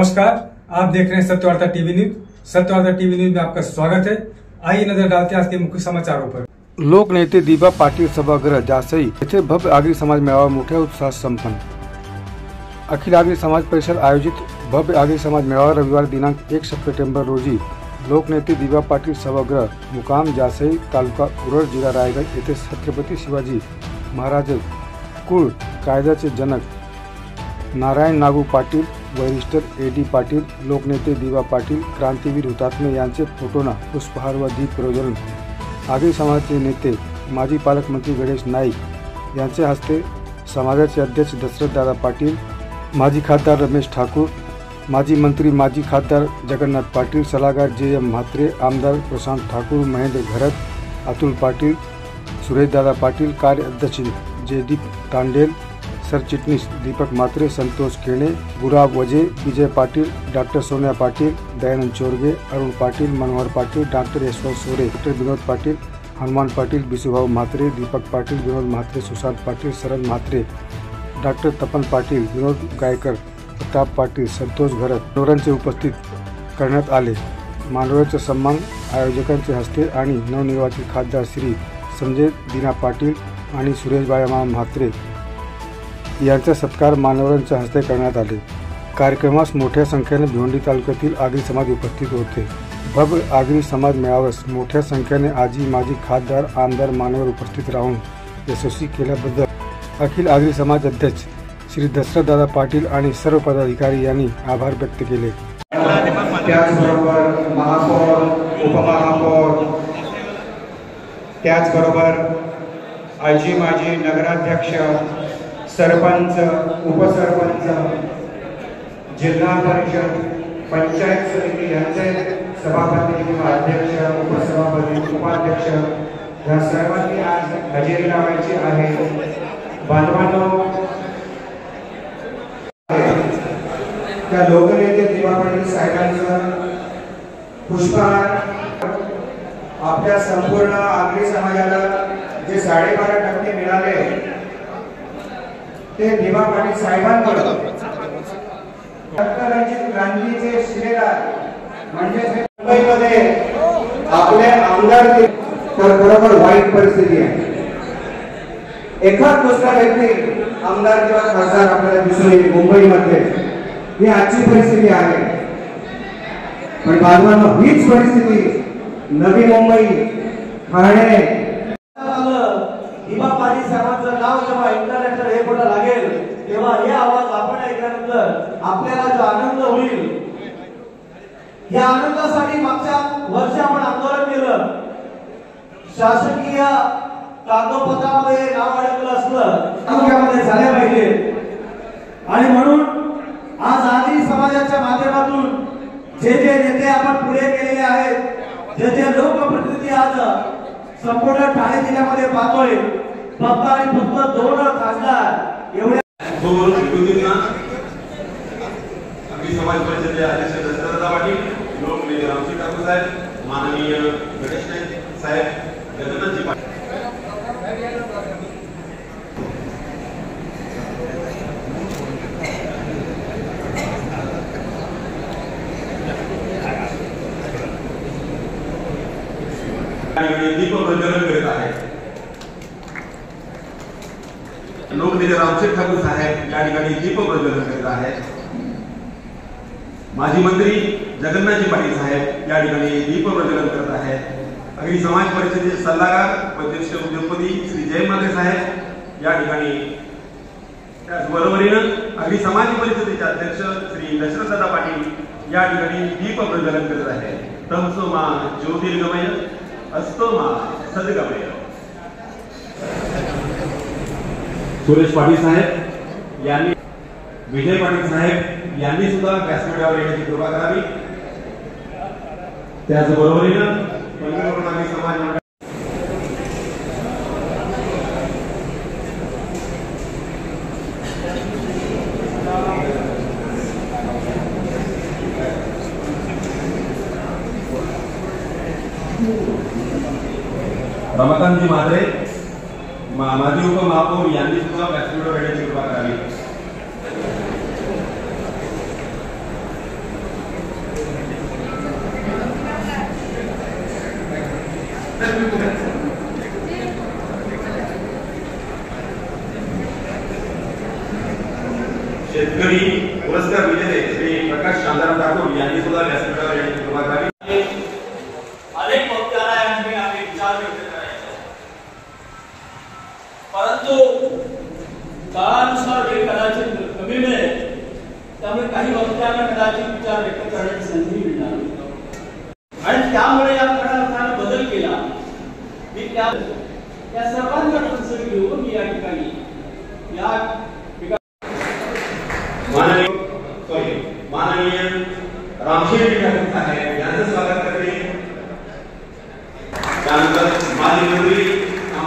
नमस्कार, आप देख रहे हैं Satyavarta TV news. Satyavarta TV news में आपका स्वागत है। आइए नजर डालते हैं आज के मुख्य समाचारों पर। लोकनेते दिबा पाटील सभागृह जासई येथे भव्य आगरी समाज मेळावा मोठ्या उत्साहात संपन्न। अखिल आगरी समाज परिषद आयोजित भव्य आगरी समाज मेळावा रविवार दिनांक 1 सप्टेंबर रोजी लोकनेते दिबा पाटील सभागृह मुकाम जासई तालुका उरण जिल्हा रायगड येथे छत्रपती शिवाजी महाराज कुळ कायद्याचे जनक नारायण नागू पाटील, वरिष्ठ एडी पाटील, लोकनेते दिबा पाटील, क्रांतीवीर हुतात्मे यांचे फोटोना पुष्पहार व दीप प्रज्वलन, आगरी समाजाचे नेते माजी पालकमंत्री गणेश नाईक यांच्या हस्ते, समाजाचे अध्यक्ष दशरथदादा पाटील, माजी खासदार रमेश ठाकूर, माजी मंत्री माजी खासदार जगन्नाथ पाटील, सल्लागार जे.एम. म्हात्रे, आमदार प्रशांत ठाकूर, महेंद्र घरत, अतुल पाटील, सुरेशदादा पाटील, कार्याध्यक्ष जयदीप तांडेल, सरचिटणीस दीपक म्हात्रे, संतोष केणे, गुलाब वजे, विजय पाटील, डॉक्टर सोनिया पाटील, दयानंद चोरगे, अरुण पाटील, मनोहर पाटील, डॉक्टर यशवंत सोरे, डॉक्टर विनोद पाटील, हनुमान पाटील, बिसूभाऊ म्हात्रे, दीपक पाटील, विनोद म्हात्रे, सुशांत पाटील, शरद म्हात्रे, डॉक्टर तपन पाटील, विनोद गायकर, प्रताप पाटील, संतोष घरत मान्यवरांचे उपस्थित करण्यात आले। मान्यवरांचा सन्मान आयोजकांच्या हस्ते आणि नवनिर्वाचित खासदार श्री संजय दीना पाटील आणि सुरेश बाळामामा म्हात्रे यांचा सत्कार मान्यवरांच्या हस्ते करण्यात आले। कार्यक्रमास मोठ्या संख्येने भिवंडी तालुक्यातील आगरी समाज उपस्थित होते। भव्य आगरी समाज मेळाव्यास मोठ्या संख्येने आजी माजी खासदार आमदार मान्यवर उपस्थित राहून यशस्वी केल्याबद्दल अखिल आगरी समाज अध्यक्ष श्री दशरथदादा पाटील आणि सर्व पदाधिकारी यांनी आभार व्यक्त केले। त्याचबरोबर महापौर, उपमहापौर, त्याचबरोबर आजी माजी नगराध्यक्ष, सरपंच, उपसरपंच, जिल्हा परिषद, पंचायत समिती यांचे सभापती किंवा अध्यक्ष, उपसभापती, उपाध्यक्ष या सर्वांनी आज हजेरी लावायची आहे। बांधवांनो, त्या लोकनेते दिबा पाटील साहेबांचं पुष्पहार आपल्या संपूर्ण आगरी समाजाला जे 12.5% मिळाले ते दिबा पाटील साहेबांकडे क्रांतीचे शिलेदार म्हणजे मुंबईमध्ये आपले आमदार तर बरोबर वाईट परिस्थिती आहे। एखाद दुसरा व्यक्ती आमदार किंवा खासदार आपल्याला दिसून येईल मुंबईमध्ये, ही आजची परिस्थिती आहे। पण बांधवांनो, हीच परिस्थिती नवी मुंबई, ठाणे, दिबा पाटील साहेबांचं नाव जेव्हा इंटरनॅशनल एअरपोर्टला लागेल तेव्हा हे आवाज आपण ऐकल्यानंतर आपल्याला जो आनंद होईल, या आनंदासाठी मागच्या वर्षी आपण आंदोलन केलं। शासकीय कागदपत्रामध्ये नाव अडकलं असलं तालुक्यामध्ये झाले पाहिजे आणि म्हणून आज आगरी समाजाच्या माध्यमातून जे जे नेते आपण पुढे केलेले आहेत, जे जे लोकप्रतिनिधी आज संपूर्ण ठाणे जिल्ह्यामध्ये पाहतोय, फक्त आणि फक्त 2 खासदार एवढे आगरी समाज परिषदेचे अध्यक्ष दशरथदादा पाटील, लोकनेते रामजी ठाकूर साहेब, माननीय गणेश नाईक साहेब, जगन्नाथजी पाटील, दीप प्रज्वलन करीत आहेत। लोकनेते रामजी ठाकूर साहेब या ठिकाणी दीप प्रज्वलन करीत आहेत। माजी मंत्री जगन्नाथजी पाटील साहेब या ठिकाणी दीप प्रज्वलन करत आहेत। आगरी समाज परिषदेचे सल्लागार व ज्येष्ठ उद्योगपती श्री जय म्हात्रे साहेब या ठिकाणी, त्याचबरोबरीनं आगरी समाज परिषदेचे अध्यक्ष श्री दशरथदादा पाटील या ठिकाणी दीप प्रज्वलन करत आहेत। तमसो मा ज्योतिर्गमय असतो मा सद्गमय। सुरेश पाटील साहेब यांनी, विजय पाटील साहेब यांनी सुद्धा व्यासपीठावर येण्याची कृपा करावी। त्याचबरोबरीनं आगरी समाज मंडळ रमाकांतजी म्हात्रे, माजी उपमहापौर यांनी सुद्धा व्यासपीठावर येण्याची कृपा करावी। शेतकरी पुरस्कार विजेते श्री प्रकाश शांताराम ठाकूर यांनी सुद्धा व्यासपीठावर यांनी सुरुवात झाली. अनेक वक्त्यांना आम्ही विचार व्यक्त करायचो, परंतु काळानुसार वेळ कदाचित कमी मिळेल, त्यामुळे काही वक्त्यांना कदाचित विचार व्यक्त करण्याची संधी मिळणार आणि त्यामुळे या प्रकारात बदल केला. मी त्या सर्वांचा प्रतिसाद घेऊन मी या ठिकाणी माननीय रामशेठ ठाकूर साहेब यांचं स्वागत करते. त्यानंतर माजी मंत्री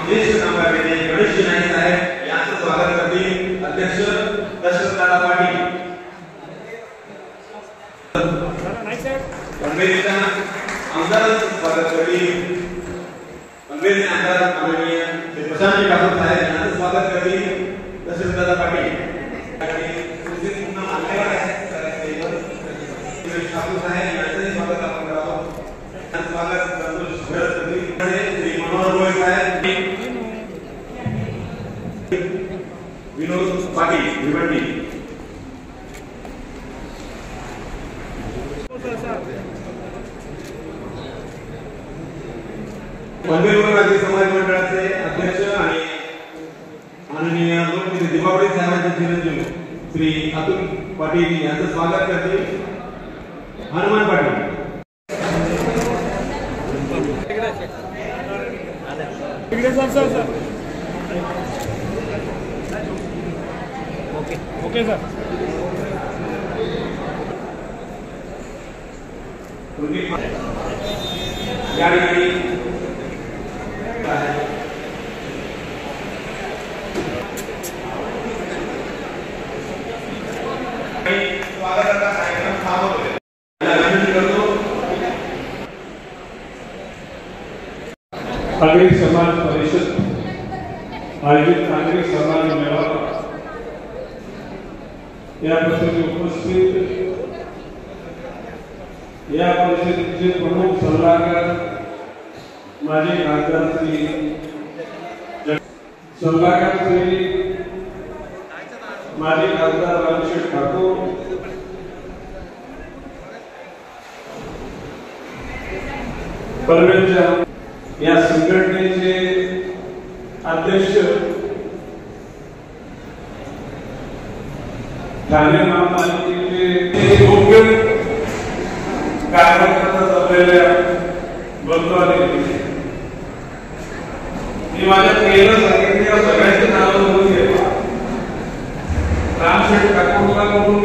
ज्येष्ठ कामगार नेते गणेश नाईक साहेब यांचं स्वागत करते. अध्यक्ष दशरथदादा पाटील, अंबेरीच्या आमदारांचं स्वागत करते. अंबेरी आमदार माननीय प्रशांत ठाकूर साहेब यांचं स्वागत करते. दशरथदादा पाटील ठाकूर साहेब यांचंही स्वागत आपण करावं. स्वागत संतोष श्री मनोहर रोय साहेब, विनोद पाटील भिवंडी, पंढरपूर राज्य समाज मंडळाचे अध्यक्ष आणि माननीय लोकनेते दिवावडी साहेबांचे चिरंजीव श्री अतुल पाटील यांचं स्वागत करते. Hanuman Patil, okay sir. या ठिकाणी स्वागताचा कार्यक्रम थांबवतोय. नागरिक समाज परिषद आयोजित नागरिक समाज मेळावा या प्रसंगी उपस्थित या परिषदेचे प्रमुख सल्लागार माजी खासदार श्री माजी खासदार रामशेठ ठाकूर, परवेच्या या संघटनेचे अध्यक्ष ठाणे महापालिकेचे योग्य कार्यकर्ता असलेल्या बंधूंनी मी माझ्या पहिलं सांगितलेल्या सगळ्यांचे नाव नोंदून घेतला. रामशेठ ठाकूरला म्हणून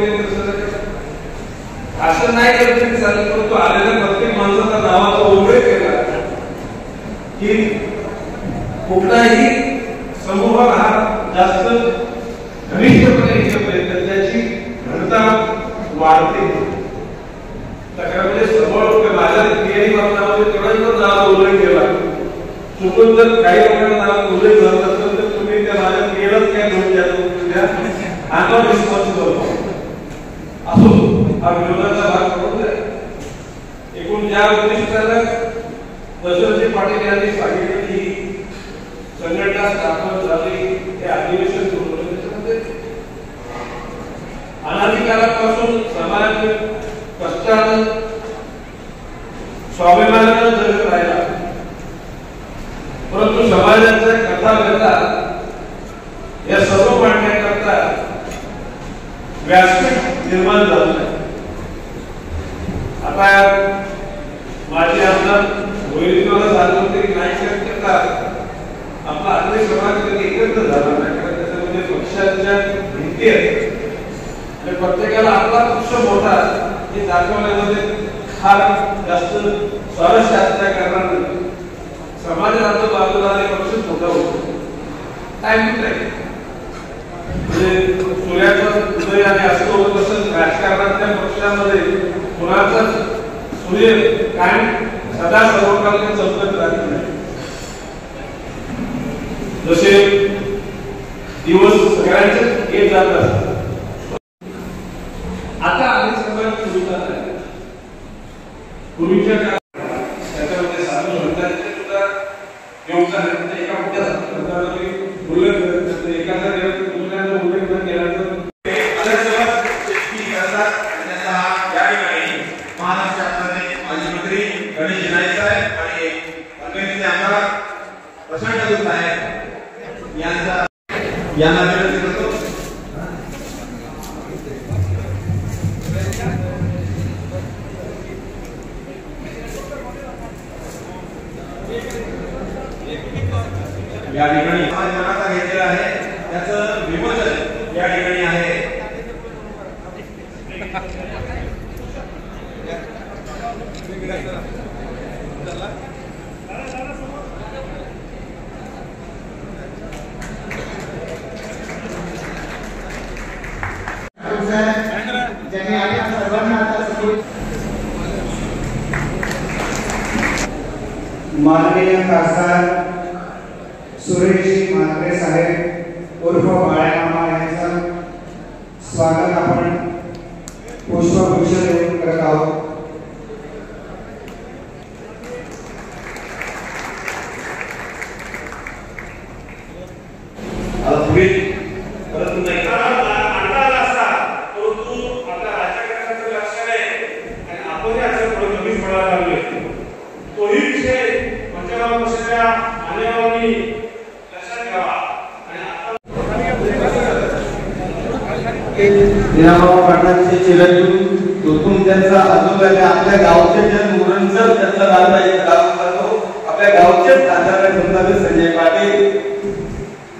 असं नाही करत की चालेल, परंतु आलेल्या प्रत्येक माणसाचा नावाचा उल्लेख केला की कुठलाही समूह हा जास्त घनिष्ठपणे एकत्र येतात, त्याची घनता वाढते. त्याच्यामध्ये समोर माझ्या क्रियाही वापरामध्ये तेवढाच नाव उल्लेख केला. चुकून जर काही लोकांना नाव उल्लेख झाला असेल तर तुम्ही त्या माझ्या क्रियेलाच काय घेऊन द्या, अंगावर विश्वास करतो असो, हा विरोधाचा भाग पडून द्या. एकूण ज्या उद्दिष्टाला दशरथजी पाटील यांनी सांगितलं की संघटना स्थापन झाली, ते अधिवेशन सुरू होतं. त्याच्यामध्ये अनादिकालापासून समाज कष्टानं स्वाभिमानानं जगत राहिला, परंतु समाजाच्या कथा व्यथा या सर्व मांडण्याकरता व्यासपीठ निर्माण झालं आहे. आता माझे आमदार भोईरजीला सांगून तरी नाही करता आपला आर्थिक समाज कधी एकत्र झाला नाही, कारण त्याच्यामध्ये पक्षाच्या भिंती आहेत आणि प्रत्येकाला आपला पक्ष मोठा हे दाखवण्यामध्ये फार जास्त स्वारस्य असल्या कारणाने समाजाला बाजूला पक्ष मोठा होतो. काय मित्र म्हणजे सूर्याचा उदय आणि अस्त होत असेल राजकारणातल्या पक्षामध्ये कुणाचा सूर्य कायम सदा सर्वकाळ चमकत राहत नाही. जसे दिवस सगळ्यांचे येत जात असतात. आता अनेक समाज सुरू झाला आहे. पूर्वीच्या काळात त्याच्यामध्ये साधू संतांचे सुद्धा यांना विनंती करतो. या ठिकाणी समाज मनाचा घेतलेला आहे त्याचं विमोचन या ठिकाणी आहे. माननीय खासदार सुरेश म्हात्रे साहेब उर्फ बाळ्यामामा यांचं स्वागत आपण पुष्पगुच्छ देऊन करत आहोत. पाटलांचे चिरंजीव तोतून त्यांचा आजोबाने आपल्या गावचे जे मुरणसर त्यांचा दादा एक गाव करतो. आपल्या गावचेच आचार्य संताजी संजय पाटील,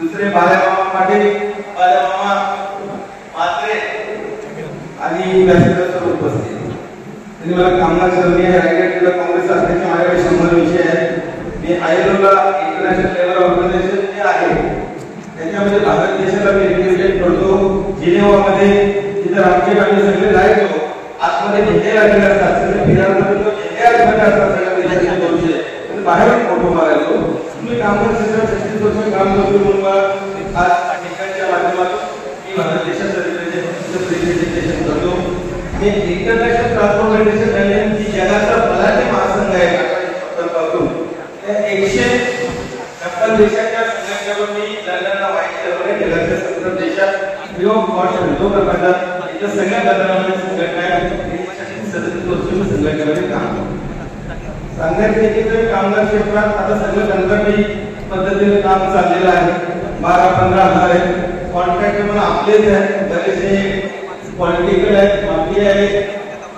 दुसरे बाळामामा पाटील, बाळामामा म्हात्रे आणि व्यासपीठावर उपस्थित. त्यांनी मला कामना करणे आहे. रायगड जिल्हा काँग्रेस अध्यक्ष माझ्याकडे 100 विषय आहेत. मी आयलोला इंटरनॅशनल लेवल ऑर्गनायझेशन जे आहे त्याच्यामध्ये भारत देशाला मी रिप्रेझेंट करतो. जिनेवामध्ये तिथे रामजी आम्ही सगळे जायचो. आतमध्ये झेंडे लागलेले असतात, सगळे फिरायला जातो, झेंडे आतमध्ये असतात सगळ्या देशाचे दोषे. पण बाहेरून फोटो मारायचो. तुम्ही कामगार क्षेत्रात 36 वर्ष काम करतो म्हणून आज ठिकाणच्या माध्यमातून मी भारत देशाचं रिप्रेझेंटेशन करतो. मी इंटरनॅशनल ट्रान्सफॉर्मेशन अलायन्स जी जगाचा बलाढ्य महासंघ आहे त्या 156 देशाच्या संघटनेवर मी लंडनला व्हाईट जगाच्या 17 देशात फ्री ऑफ कॉस्ट उद्योग करतात. इथं सगळ्या गटामध्ये संघटना आहे. 37 वर्ष संघटनेमध्ये काम सांगण्यात कामगार क्षेत्रात आता सगळं कंत्राटी पद्धतीने काम चाललेलं आहे. 12-15 हजार आहे. कॉन्ट्रॅक्ट म्हणून आपलेच आहेत, बरेचसे पॉलिटिकल आहेत, माफिया आहेत.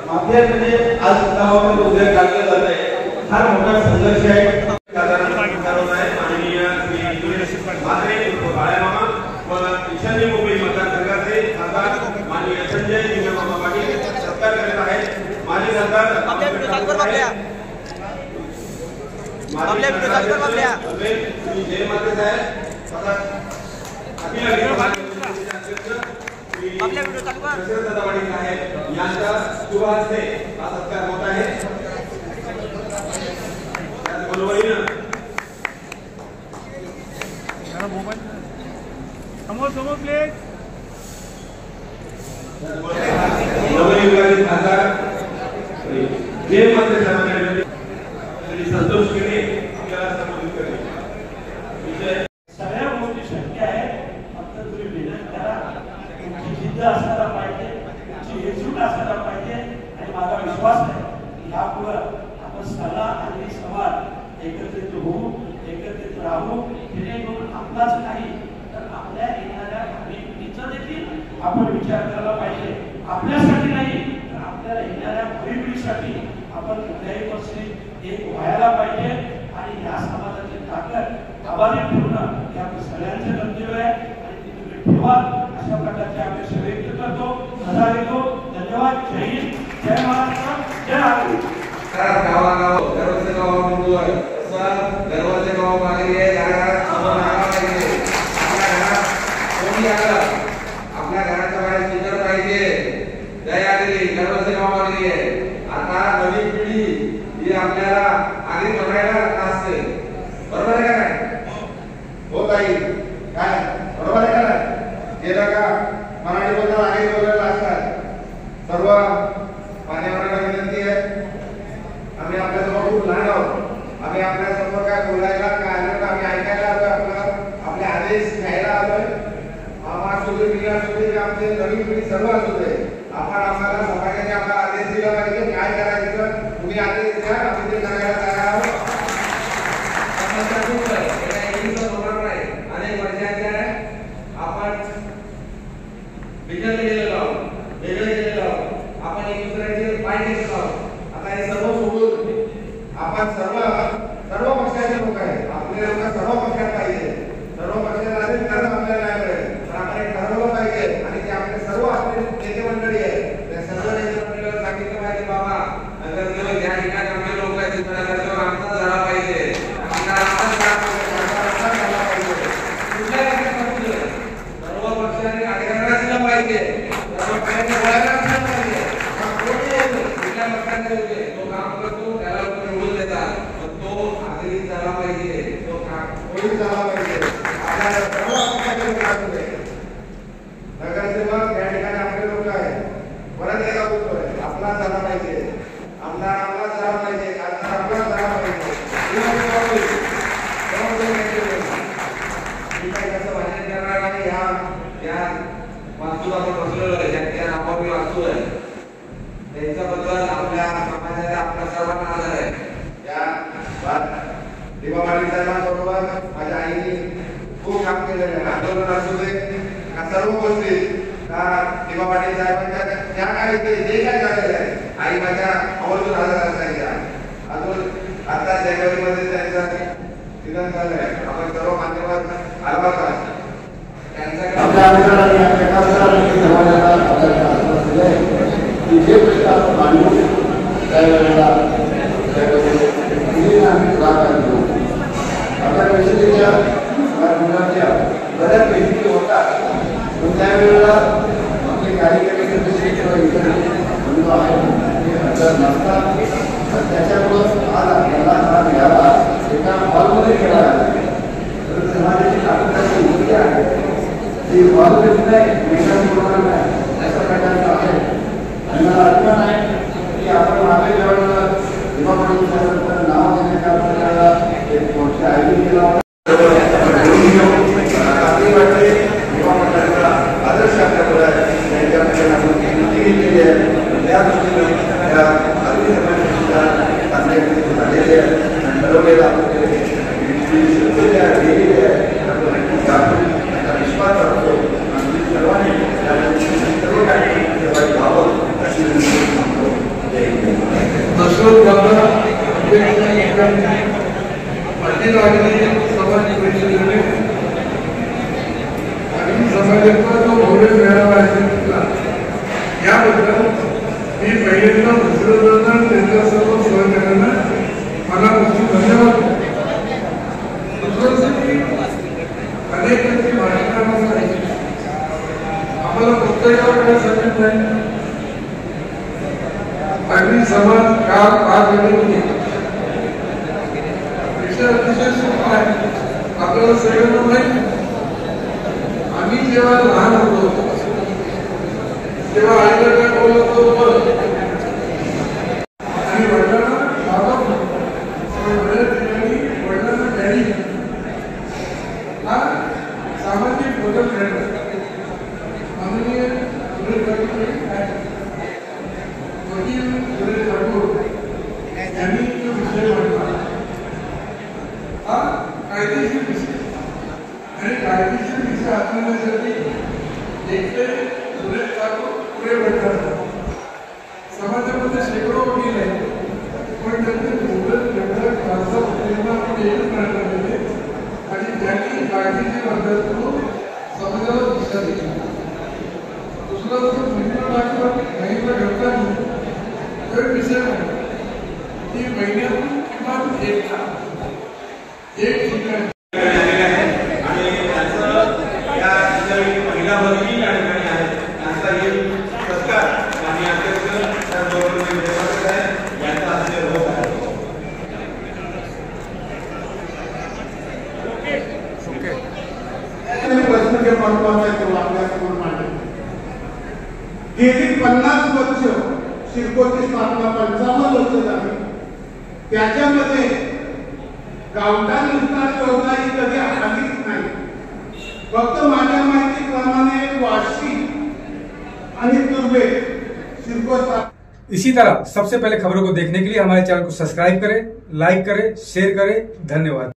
माफिया म्हणजे आज गावामध्ये उद्या काढलं जात आहे. फार मोठा संघर्ष आहे. ईशान्य मुंबई मतदारसंघाचे खासदार माननीय संजय जिनेमामा पाटील सत्कार करत आहेत. माजी खासदार जय माते साहेब यांच्या शुभ हस्ते हा सत्कार होत आहे. त्याचबरोबरीनं समोर प्लेट नवनिर्वाचित खासदार जय माते साहेबांनी श्री संतोष केणे आपल्याला संबोधित करेल. सगळ्या गोष्टी शक्य आहे. फक्त तुम्ही मेहनत करा, तुमची जिद्द असायला पाहिजे, तुमची एकजूट असायला पाहिजे. आणि माझा विश्वास आहे की यापुढे आपण सगळा आणि समाज एकत्रित होऊ, एकत्रित राहू. जेणेकरून आपलाच नाही तर आपल्या येणाऱ्या भावी पिढीचा देखील आपण विचार करायला पाहिजे. आपल्यासाठी नाही तर आपल्याला येणाऱ्या भावी पिढीसाठी आपण कुठल्याही परिस्थितीत एक व्हायला पाहिजे. आणि या समाजाची ताकद आभारी ठेवणं हे आपल्या सगळ्यांचं कर्तव्य आहे. आणि ती तुम्ही ठेवा अशा प्रकारची अपेक्षा व्यक्त करतो. सदा देतो. धन्यवाद. जय हिंद, जय महाराष्ट्र, जय आगरी. गावागाव दरवाजे गावामध्ये दरवाजे गाव मागे आपल्या घराच्या बाहेर स्पीकर पाहिजे. दयागिरी दरवाजे गाव मागे आता नवीन पिढी ही आपल्याला आधी बघायला असते. बरोबर आहे का नाही? हो ताई काय बरोबर आहे का नाही? जे का मराठी बोलतात आधी बोलायला असतात. सर्व मान्यवरांना विनंती आहे, आम्ही आपल्यासमोर खूप लहान आहोत. आम्ही आपल्यासमोर काय बोलायला काय आलं आम्ही ऐकायला आलोय. आपले आदेश घ्यायला आलोय. आमचे नवीन पिढी सर्व असू दे. आपण आम्हाला समाजाने आपला आदेश दिला पाहिजे. काय करायचं तुम्ही आदेश द्या, आम्ही ते करायला तयार आहोत. अनेक वर्षाच्या आपण तोही झाला पाहिजे. आपल्याला सर्व पक्षाकडे लागू आहे. नगरसेवक या ठिकाणी आपले लोक आहेत. परत एकदा बोलतोय, आपला झाला पाहिजे, आमदार आपलाच झाला पाहिजे, खासदार आपलाच झाला पाहिजे. मी काय कसं भाषण करणार नाही. या वास्तूला आपण बसलेलो आहे, त्या नावावी वास्तू आहे, त्यांच्याबद्दल आपल्या समाजाला आपल्या सर्वांना आदर आहे. या दिवापाटी साहेबांबरोबर माझ्या आईने खूप काम केलेलं आहे. आंदोलन असू दे का सर्व गोष्टी दिवापाटी साहेबांच्या ज्या काही जे काय झालेलं आहे, आई माझ्या आवर्जून हजर असायच्या. अजून आता जानेवारीमध्ये त्यांचं निधन झालंय. आपण सर्व मान्यवर आभार मानतो. आपल्या अधिकाऱ्यांनी समाजाला आदर दिले की जे प्रश्न आपण मांडू त्यावेळेला आम्ही पुढाकार घेऊ. आपल्या परिषदेच्या मुलांच्या बऱ्याच बैठकी होतात, पण त्यावेळेला आपले कार्यकर्ते किंवा इतर बंधू आहेत ते हजर नसतात. त्याच्यामुळं आज आपल्याला हा मेळावा एका हॉलमध्ये केला आहे. तर समाजाची ताकद मोठी आहे, ती हॉलमध्ये नाही, अशा प्रकारचं आहे. आणि मला अभिमान आहे की आपण मागे जेव्हा दिवापाटी साहेबांचं नाव देण्याच्या आपल्याला एक मोठे आयोजन केलं होतं. आपली वाटते दिवापाट्यांचा आदर्श आपल्याकडे त्यांच्याकडे आपण कृती केली आहे. त्या दृष्टीने त्या आरोग्य समाजाची सुद्धा चांगल्या झालेले आहे आणि ठरवलेलं आपण विश्वास करतो आणि सर्वांनी सर्व काही व्हावं अशी सांगतो. समाजाचा जो भव्य मेळावा याबद्दल मी पहिल्यांदा दुसरं त्यांच्या सर्व सहकार्यांना मला खूप धन्यवाद. अनेकांची भाषणामध्ये आम्हाला प्रत्येकाकडे नाही आणि समाज काळ पार होते. विषय अतिशय सोपा आहे, आपल्याला सगळ्यांना माहिती. आम्ही जेव्हा लहान होतो तेव्हा आईला काय बोलत होतो आणि वडिलांना बाबा वडिलांना डॅडी. हा सामाजिक बदल घडला. माननीय सुरेश वकील सुरेश ठाकूर यांनी जो विषय मांडला हा कायदेशीर विषय आणि कायदेशीर विषय हाताळण्यासाठी एकटे सुरेश ठाकूर पुढे पडतात. समाजामध्ये शेकडो वकील आहेत, पण त्यांचे फारसा वकिलांना आपण एकच करण्यात आले आणि त्यांनी कायदेशीर अभ्यास करून समाजाला दिशा दिली. दुसरा जर महिला घटना तर विषय की महिन्यातून किमान एक ठिकाणी गेली 50 वर्ष सिडकोची स्थापना 55 वर्ष झाली. त्याच्यामध्ये गावठाण विस्तार योजना ही कधी आलीच नाही. फक्त माझ्या माहितीप्रमाणे वाशी आणि तुर्बे सिडको. इसी तरह सबसे पहले खबरों को देखने के लिए हमारे चैनल को सब्सक्राइब करें, लाइक करें, शेयर करें. धन्यवाद.